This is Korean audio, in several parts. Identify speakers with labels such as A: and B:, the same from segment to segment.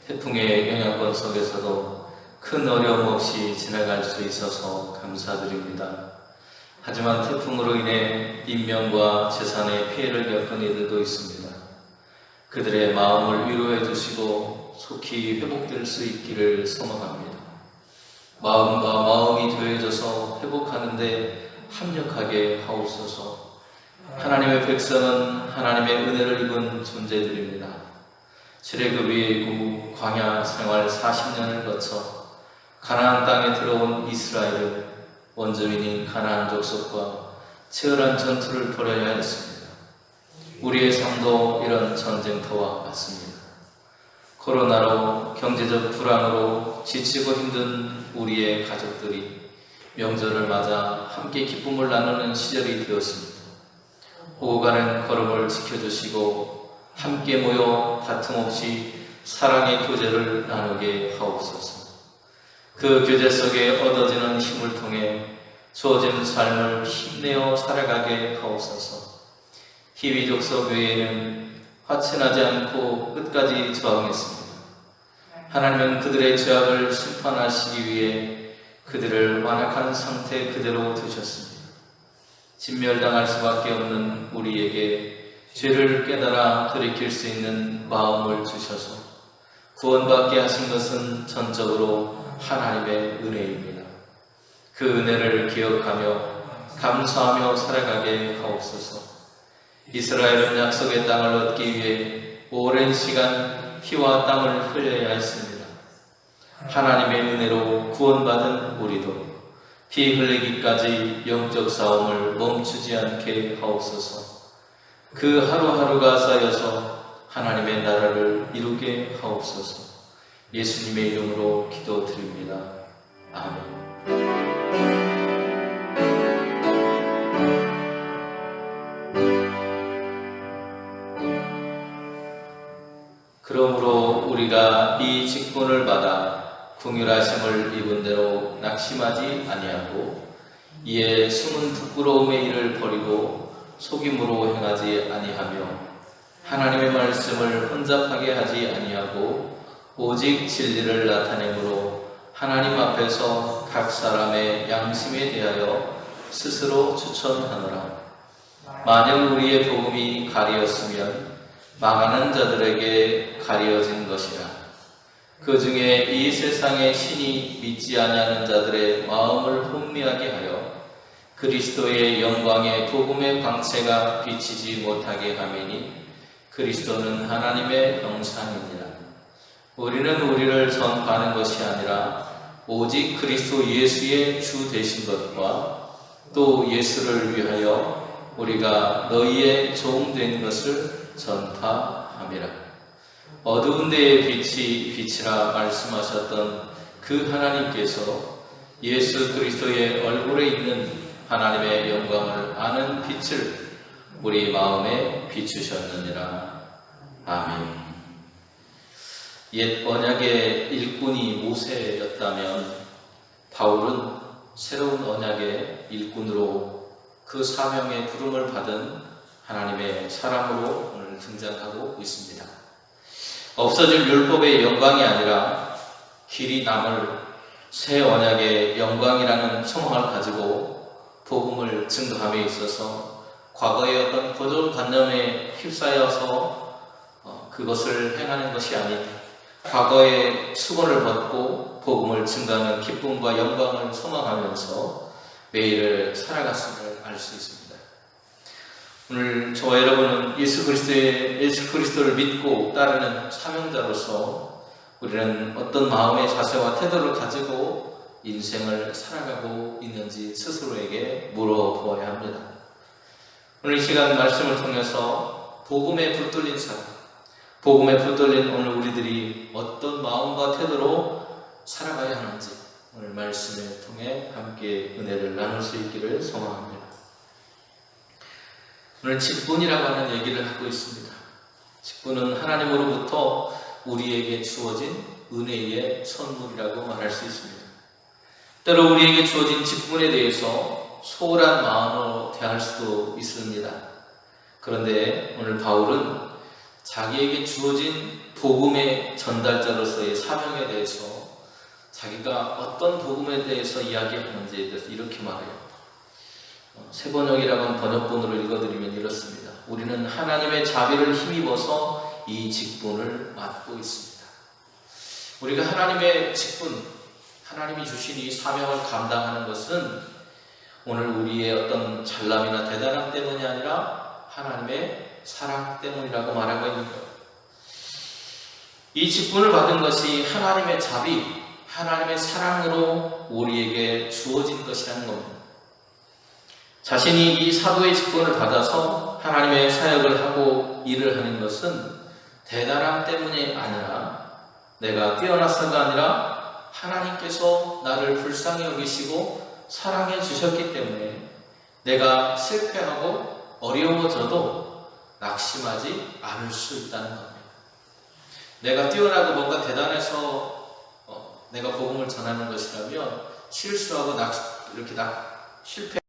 A: 태풍의 영향권 속에서도 큰 어려움 없이 지나갈 수 있어서 감사드립니다. 하지만 태풍으로 인해 인명과 재산의 피해를 겪은 이들도 있습니다. 그들의 마음을 위로해 주시고 속히 회복될 수 있기를 소망합니다. 마음과 마음이 더해져서 회복하는데 합력하게 하옵소서. 하나님의 백성은 하나님의 은혜를 입은 존재들입니다. 출애굽의 이후 광야 생활 40년을 거쳐 가나안 땅에 들어온 이스라엘은 원주민인 가나안 족속과 치열한 전투를 벌여야 했습니다. 우리의 삶도 이런 전쟁터와 같습니다. 코로나로 경제적 불안으로 지치고 힘든 우리의 가족들이 명절을 맞아 함께 기쁨을 나누는 시절이 되었습니다. 오고 가는 걸음을 지켜주시고 함께 모여 다툼 없이 사랑의 교제를 나누게 하옵소서. 그 교제 속에 얻어지는 힘을 통해 주어진 삶을 힘내어 살아가게 하옵소서. 희위 족속 외에는 화친하지 않고 끝까지 저항했습니다. 하나님은 그들의 죄악을 심판하시기 위해 그들을 완악한 상태 그대로 두셨습니다. 진멸당할 수밖에 없는 우리에게 죄를 깨달아 돌이킬 수 있는 마음을 주셔서 구원받게 하신 것은 전적으로 하나님의 은혜입니다. 그 은혜를 기억하며 감사하며 살아가게 하옵소서. 이스라엘은 약속의 땅을 얻기 위해 오랜 시간 피와 땀을 흘려야 했습니다. 하나님의 은혜로 구원받은 우리도 피 흘리기까지 영적 싸움을 멈추지 않게 하옵소서. 그 하루하루가 쌓여서 하나님의 나라를 이루게 하옵소서. 예수님의 이름으로 기도드립니다. 아멘. 그러므로 우리가 이 직분을 받아 긍휼하심을 입은 대로 낙심하지 아니하고 이에 숨은 부끄러움의 일을 버리고 속임으로 행하지 아니하며 하나님의 말씀을 혼잡하게 하지 아니하고 오직 진리를 나타내므로 하나님 앞에서 각 사람의 양심에 대하여 스스로 추천하노라. 만일 우리의 복음이 가리었으면 망하는 자들에게 가리어진 것이라. 그 중에 이 세상의 신이 믿지 아니하는 자들의 마음을 혼미하게 하여 그리스도의 영광의 복음의 광채가 비치지 못하게 하매니 그리스도는 하나님의 형상이니라. 우리는 우리를 전파하는 것이 아니라 오직 그리스도 예수의 주 되신 것과 또 예수를 위하여 우리가 너희의 종 된 것을 전파함이라. 어두운 데에 빛이 빛이라 말씀하셨던 그 하나님께서 예수 그리스도의 얼굴에 있는 하나님의 영광을 아는 빛을 우리 마음에 비추셨느니라. 아멘. 옛 언약의 일꾼이 모세였다면 바울은 새로운 언약의 일꾼으로 그 사명의 부름을 받은 하나님의 사람으로 오늘 등장하고 있습니다. 없어질 율법의 영광이 아니라 길이 남을 새 언약의 영광이라는 소망을 가지고 복음을 증거함에 있어서 과거의 어떤 고정관념에 휩싸여서 그것을 행하는 것이 아닌 과거의 수고를 벗고 복음을 증거하는 기쁨과 영광을 소망하면서 매일을 살아갔음을 알 수 있습니다. 오늘 저와 여러분은 예수 그리스도를 믿고 따르는 사명자로서 우리는 어떤 마음의 자세와 태도를 가지고 인생을 살아가고 있는지 스스로에게 물어보아야 합니다. 오늘 이 시간 말씀을 통해서 복음에 붙들린 사람, 복음에 붙들린 오늘 우리들이 어떤 마음과 태도로 살아가야 하는지 오늘 말씀을 통해 함께 은혜를 나눌 수 있기를 소망합니다. 오늘 직분이라고 하는 얘기를 하고 있습니다. 직분은 하나님으로부터 우리에게 주어진 은혜의 선물이라고 말할 수 있습니다. 때로 우리에게 주어진 직분에 대해서 소홀한 마음으로 대할 수도 있습니다. 그런데 오늘 바울은 자기에게 주어진 복음의 전달자로서의 사명에 대해서 자기가 어떤 복음에 대해서 이야기하는지에 대해서 이렇게 말해요. 세번역이라는 번역본으로 읽어드리면 이렇습니다. 우리는 하나님의 자비를 힘입어서 이 직분을 맡고 있습니다. 우리가 하나님의 직분, 하나님이 주신 이 사명을 감당하는 것은 오늘 우리의 어떤 잘남이나 대단함 때문이 아니라 하나님의 사랑 때문이라고 말하고 있는 거예요. 이 직분을 받은 것이 하나님의 자비, 하나님의 사랑으로 우리에게 주어진 것이라는 겁니다. 자신이 이 사도의 직분을 받아서 하나님의 사역을 하고 일을 하는 것은 대단함 때문이 아니라 내가 뛰어나서가 아니라 하나님께서 나를 불쌍히 여기시고 사랑해 주셨기 때문에 내가 실패하고 어려워져도 낙심하지 않을 수 있다는 겁니다. 내가 뛰어나고 뭔가 대단해서 내가 복음을 전하는 것이라면 실수하고 이렇게 실패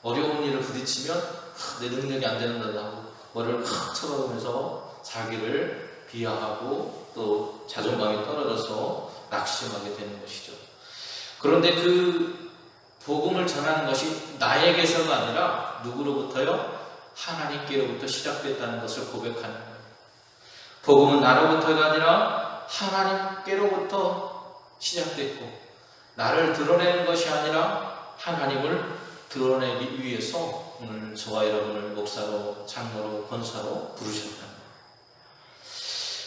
A: 어려운 일을 부딪히면 내 능력이 안 되는다 하고 머리를 확 쳐박으면서 자기를 비하하고 또 자존감이 떨어져서 낙심하게 되는 것이죠. 그런데 그 복음을 전하는 것이 나에게서가 아니라 누구로부터요? 하나님께로부터 시작됐다는 것을 고백하는 거예요. 복음은 나로부터가 아니라 하나님께로부터 시작됐고 나를 드러내는 것이 아니라 하나님을 드러내기 위해서 오늘 저와 여러분을 목사로, 장로로, 권사로 부르셨다는 거예요.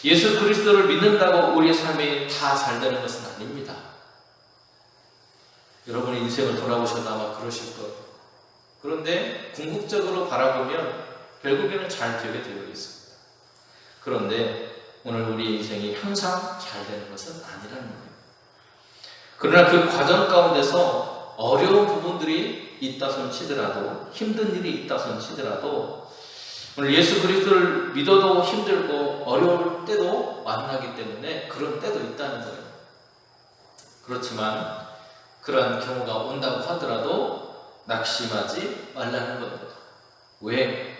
A: 예수 그리스도를 믿는다고 우리의 삶이 다 잘 되는 것은 아닙니다. 여러분의 인생을 돌아보셔도 아마 그러실 거예요. 그런데 궁극적으로 바라보면 결국에는 잘 되게 되어 있습니다. 그런데 오늘 우리 인생이 항상 잘 되는 것은 아니라는 거예요. 그러나 그 과정 가운데서 어려운 부분들이 있다 손 치더라도, 힘든 일이 있다 손 치더라도 오늘 예수 그리스도를 믿어도 힘들고 어려울 때도 만나기 때문에 그런 때도 있다는 거예요. 그렇지만 그러한 경우가 온다고 하더라도 낙심하지 말라는 겁니다. 왜?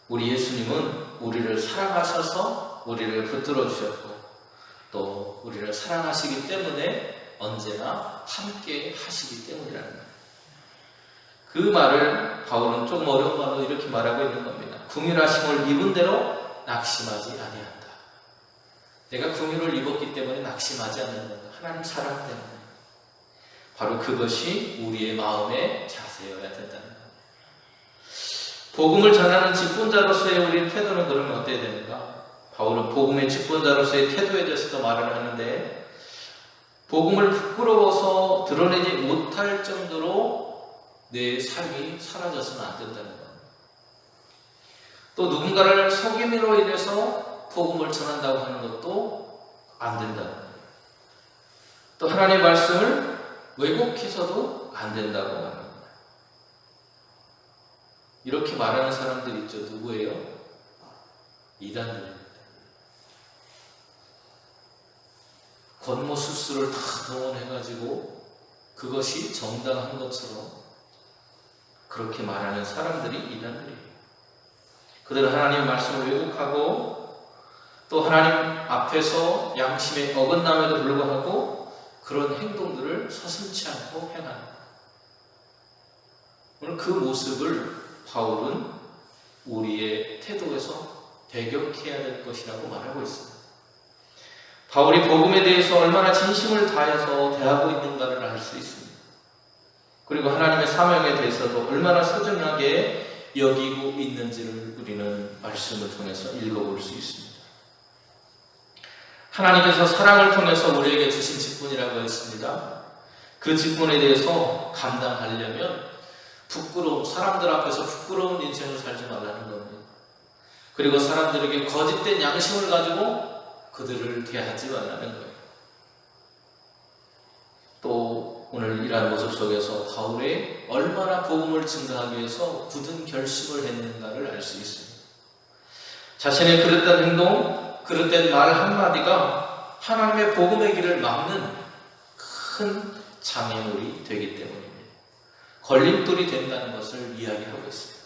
A: 우리 예수님은 우리를 사랑하셔서 우리를 붙들어 주셨고 또 우리를 사랑하시기 때문에 언제나 함께 하시기 때문이라는 거예요. 그 말을 바울은 좀 어려운 말로 이렇게 말하고 있는 겁니다. 긍휼하심을 입은 대로 낙심하지 아니한다. 내가 긍휼을 입었기 때문에 낙심하지 않는다. 하나님 사랑 때문에. 바로 그것이 우리의 마음의 자세여야 된다는 겁니다. 복음을 전하는 직분자로서의 우리 태도는 그러면 어때야 되는가? 바울은 복음의 직분자로서의 태도에 대해서도 말을 하는데 복음을 부끄러워서 드러내지 못할 정도로 내 삶이 사라져서는 안 된다는 겁니다. 또 누군가를 속임으로 인해서 복음을 전한다고 하는 것도 안 된다는 거예요. 또 하나님의 말씀을 왜곡해서도 안 된다고 하는 거예요. 이렇게 말하는 사람들 있죠. 누구예요? 이단들입니다. 권모술수를 다 동원해가지고 그것이 정당한 것처럼 그렇게 말하는 사람들이 이단들이에요. 그들은 하나님의 말씀을 왜곡하고 또 하나님 앞에서 양심에 어긋남에도 불구하고 그런 행동들을 서슴지 않고 행하는 거예요. 오늘 그 모습을 바울은 우리의 태도에서 배격해야 될 것이라고 말하고 있습니다. 바울이 복음에 대해서 얼마나 진심을 다해서 대하고 있는가를 알 수 있습니다. 그리고 하나님의 사명에 대해서도 얼마나 소중하게 여기고 있는지를 우리는 말씀을 통해서 읽어볼 수 있습니다. 하나님께서 사랑을 통해서 우리에게 주신 직분이라고 했습니다. 그 직분에 대해서 감당하려면 사람들 앞에서 부끄러운 인생을 살지 말라는 겁니다. 그리고 사람들에게 거짓된 양심을 가지고 그들을 대하지 말라는 거예요. 또 오늘 이러한 모습 속에서 바울이 얼마나 복음을 증거하기 위해서 굳은 결심을 했는가를 알 수 있습니다. 자신의 그릇된 행동, 그릇된 말 한마디가 하나님의 복음의 길을 막는 큰 장애물이 되기 때문입니다. 걸림돌이 된다는 것을 이야기하고 있습니다.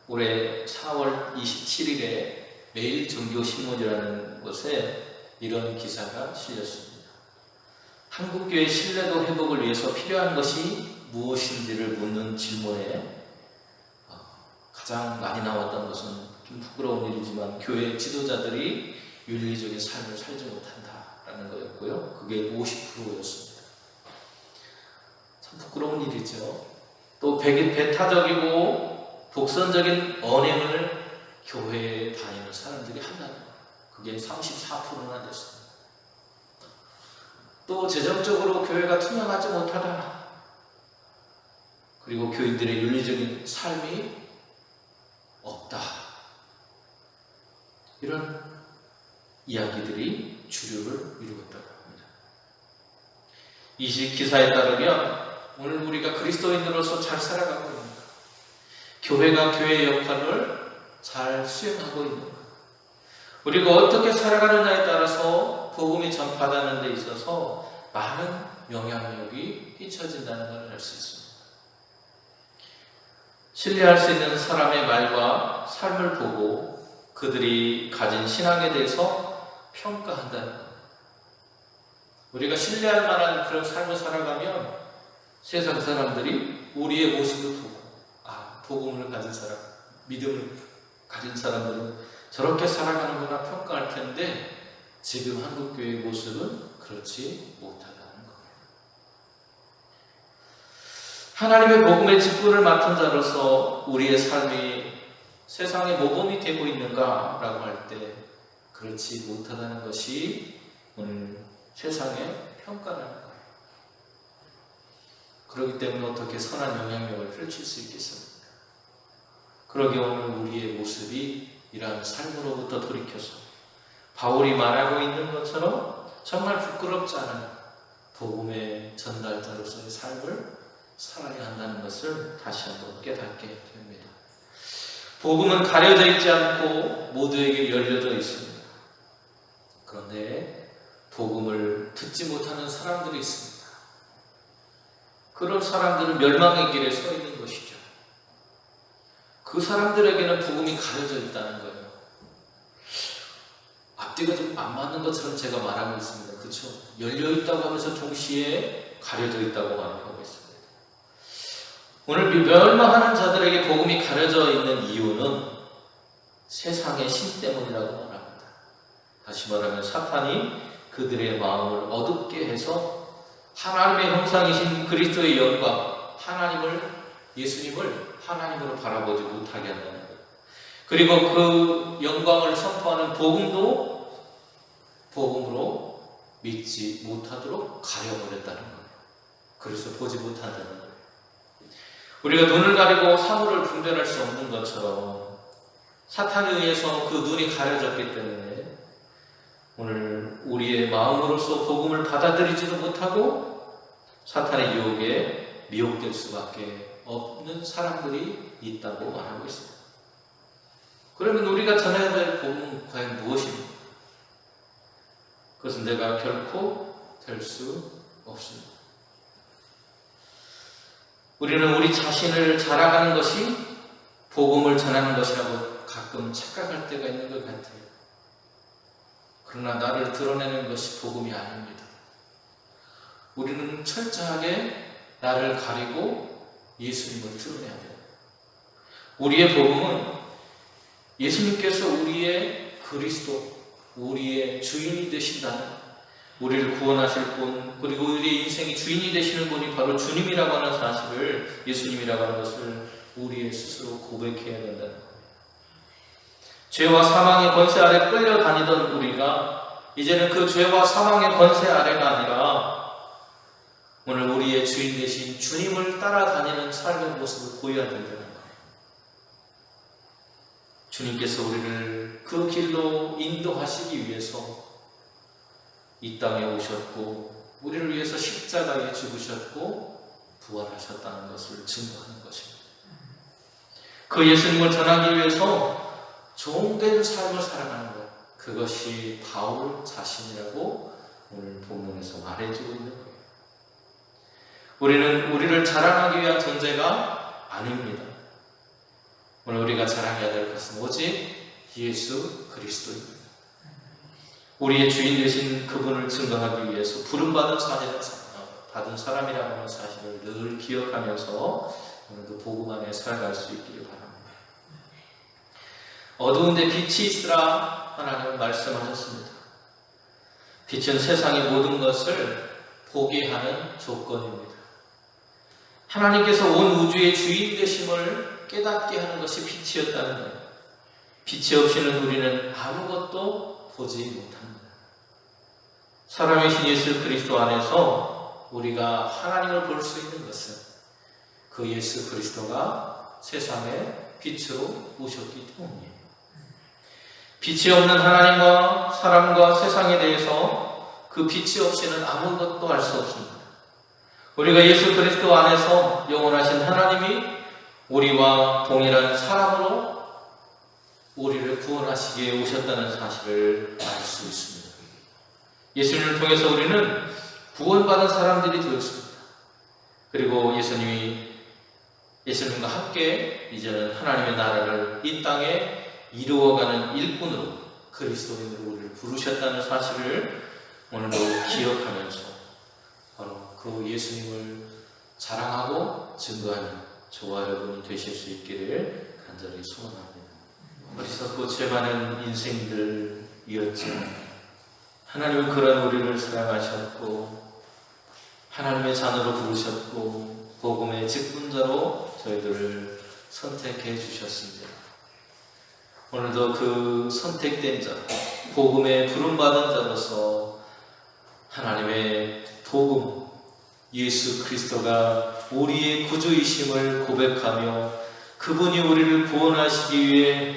A: 올해 4월 27일에 매일 종교신문이라는 곳에 이런 기사가 실렸습니다. 한국교회 신뢰도 회복을 위해서 필요한 것이 무엇인지를 묻는 질문에 가장 많이 나왔던 것은 좀 부끄러운 일이지만 교회 지도자들이 윤리적인 삶을 살지 못한다라는 거였고요. 그게 50%였습니다. 참 부끄러운 일이죠. 또 배타적이고 독선적인 언행을 교회에 다니는 사람들이 한다는 거예요. 그게 34%나 됐습니다. 또 재정적으로 교회가 투명하지 못하다. 그리고 교인들의 윤리적인 삶이 없다. 이런 이야기들이 주류를 이루었다고 합니다. 이 기사에 따르면 오늘 우리가 그리스도인으로서 잘 살아가고 있는가? 교회가 교회의 역할을 잘 수행하고 있는가? 우리가 어떻게 살아가느냐에 따라서 복음이 전파되는 데 있어서 많은 영향력이 끼쳐진다는 걸 알 수 있습니다. 신뢰할 수 있는 사람의 말과 삶을 보고 그들이 가진 신앙에 대해서 평가한다는 것. 우리가 신뢰할 만한 그런 삶을 살아가면 세상 사람들이 우리의 모습을 보고 복음을 가진 사람, 믿음을 가진 사람들은 저렇게 살아가는구나 평가할 텐데 지금 한국교회의 모습은 그렇지 못하다는 거예요. 하나님의 복음의 직분을 맡은 자로서 우리의 삶이 세상에 모범이 되고 있는가라고 할 때 그렇지 못하다는 것이 오늘 세상의 평가라는 거예요. 그렇기 때문에 어떻게 선한 영향력을 펼칠 수 있겠습니까? 그러기에 오늘 우리의 모습이 이러한 삶으로부터 돌이켜서 바울이 말하고 있는 것처럼 정말 부끄럽지 않은 복음의 전달자로서의 삶을 살아야 한다는 것을 다시 한번 깨닫게 됩니다. 복음은 가려져 있지 않고 모두에게 열려져 있습니다. 그런데 복음을 듣지 못하는 사람들이 있습니다. 그런 사람들은 멸망의 길에 서 있는 것이죠. 그 사람들에게는 복음이 가려져 있다는 거예요. 앞뒤가 좀 안 맞는 것처럼 제가 말하고 있습니다. 그렇죠? 열려 있다고 하면서 동시에 가려져 있다고 말하고 있습니다. 오늘 멸망하는 자들에게 복음이 가려져 있는 이유는 세상의 신 때문이라고 말합니다. 다시 말하면 사탄이 그들의 마음을 어둡게 해서 하나님의 형상이신 그리스도의 영광, 예수님을 하나님으로 바라보지 못하게 한다는 거예요. 그리고 그 영광을 선포하는 복음도 복음으로 믿지 못하도록 가려버렸다는 거예요. 그래서 보지 못한다는 거예요. 우리가 눈을 가리고 사물을 분별할 수 없는 것처럼 사탄에 의해서 그 눈이 가려졌기 때문에 오늘 우리의 마음으로서 복음을 받아들이지도 못하고 사탄의 유혹에 미혹될 수밖에 없는 사람들이 있다고 말하고 있습니다. 그러면 우리가 전해야 될 복음은 과연 무엇입니까? 그것은 내가 결코 될 수 없습니다. 우리는 우리 자신을 자랑하는 것이 복음을 전하는 것이라고 가끔 착각할 때가 있는 것 같아요. 그러나 나를 드러내는 것이 복음이 아닙니다. 우리는 철저하게 나를 가리고 예수님을 드러내야 돼요. 우리의 복음은 예수님께서 우리의 그리스도, 우리의 주인이 되신다는, 우리를 구원하실 분, 그리고 우리의 인생의 주인이 되시는 분이 바로 주님이라고 하는 사실을, 예수님이라고 하는 것을 우리의 스스로 고백해야 된다는 거예요. 죄와 사망의 권세 아래 끌려다니던 우리가 이제는 그 죄와 사망의 권세 아래가 아니라 오늘 우리의 주인 되신 주님을 따라다니는 삶의 모습을 보여야 된다는 거예요. 주님께서 우리를 그 길로 인도하시기 위해서 이 땅에 오셨고 우리를 위해서 십자가에 죽으셨고 부활하셨다는 것을 증거하는 것입니다. 그 예수님을 전하기 위해서 종된 삶을 살아가는 것, 그것이 바울 자신이라고 오늘 본문에서 말해주고 있는 거예요. 우리는 우리를 자랑하기 위한 존재가 아닙니다. 오늘 우리가 자랑해야 될 것은 오직 예수 그리스도입니다. 우리의 주인 되신 그분을 증거하기 위해서 부름받은 사람이라고 하는 사실을 늘 기억하면서 오늘도 복음 안에 살아갈 수 있기를 바랍니다. 어두운데 빛이 있으라 하나님은 말씀하셨습니다. 빛은 세상의 모든 것을 보게 하는 조건입니다. 하나님께서 온 우주의 주인 되심을 깨닫게 하는 것이 빛이었다는 거예요. 빛이 없이는 우리는 아무것도 보지 못합니다. 사람이신 예수 그리스도 안에서 우리가 하나님을 볼 수 있는 것은 그 예수 그리스도가 세상의 빛으로 오셨기 때문이에요. 빛이 없는 하나님과 사람과 세상에 대해서 그 빛이 없이는 아무것도 알 수 없습니다. 우리가 예수 그리스도 안에서 영원하신 하나님이 우리와 동일한 사람으로 우리를 구원하시기에 오셨다는 사실을 알 수 있습니다. 예수님을 통해서 우리는 구원받은 사람들이 되었습니다. 그리고 예수님과 함께 이제는 하나님의 나라를 이 땅에 이루어가는 일꾼으로 그리스도인으로 우리를 부르셨다는 사실을 오늘도 기억하면서 바로 그 예수님을 자랑하고 증거하는 저와 여러분이 되실 수 있기를 간절히 소원합니다. 어리석고 죄 많은 인생들이었지만 하나님은 그런 우리를 사랑하셨고 하나님의 자녀로 부르셨고 복음의 직분자로 저희들을 선택해 주셨습니다. 오늘도 그 선택된 자, 복음의 부름받은 자로서 하나님의 복음, 예수 그리스도가 우리의 구주이심을 고백하며 그분이 우리를 구원하시기 위해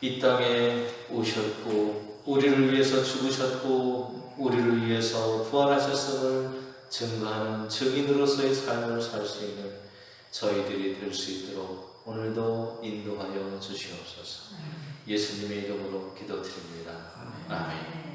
A: 이 땅에 오셨고 우리를 위해서 죽으셨고 우리를 위해서 부활하셨음을 증거하는 증인으로서의 삶을 살 수 있는 저희들이 될 수 있도록 오늘도 인도하여 주시옵소서. 예수님의 이름으로 기도드립니다. 아멘.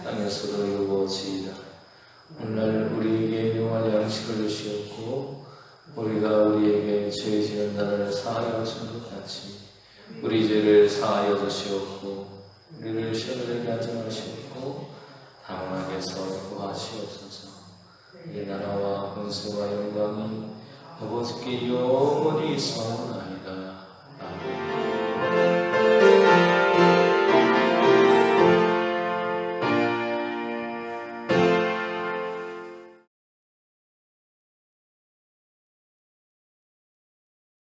A: 땅에서도 이루어지이다. 오늘 우리에게 영원한 양식을 주시었고 우리가 우리에게 죄 지은 자를 사하여 준 것 같이 우리 죄를 사하여 주시었고 우리를 시험에 들게 하지 마시고 다만 악에서 구하시옵소서. 이 나라와 권세와 영광이 아버지께 영원히 있사옵나이다.